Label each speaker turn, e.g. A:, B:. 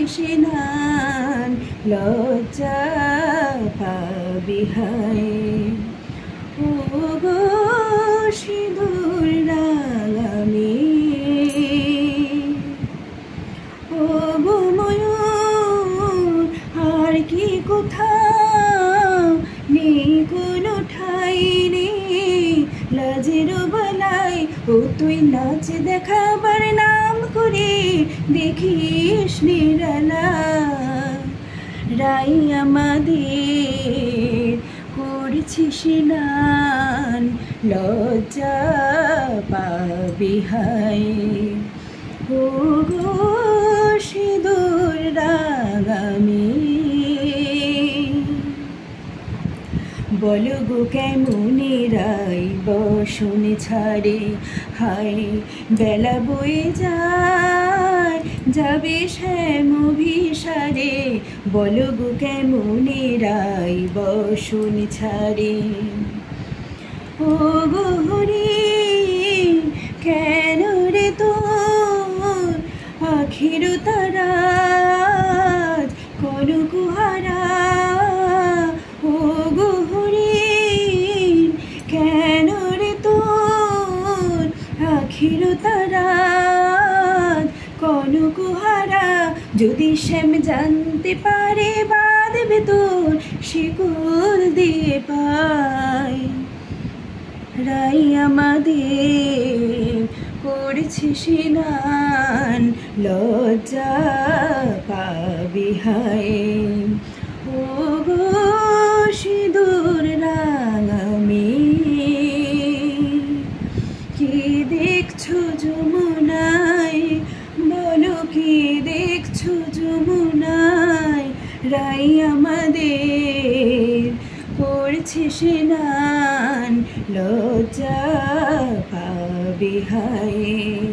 A: স্নান লজ্জা পাবি হায় ওগো সিঁদুর রাঙামি ওগো ময়ূর আর কি কোথাও নেই কোনো ঠাই রে লাজের বেলায় ও তুই নাচ দেখাবার নাম করে দেখিস নিরালা রাই আমাদের করছিস স্নান লজ্জা পাবি হায় ওগো সিঁদুর রাঙামি বলো গো কেমনে রাই বসন ছাড়ে হায় বেলা বয়ে যায় যাবে শ্যাম ভিসারে বলো গো কেমনে রাই বসন ছাড়ে ও গো হরি কেন রে তোর আখির তারা কোন কুহারা ও গো হরি কেন রে তোর আখির তারা কোন কুহারা যদি শ্যাম জানতে পারে বাঁধবে তোর শিকল দিয়ে পায় রাই আমাদের করছি স্নান লজ্জা পাবি হায় ওগো সিঁদুর রাঙামি কি দেখছো যমুনায় বলো কি দেখছো যমুনায় রাই আমাদের করছি স্নান লজ্জা পাবি হায়।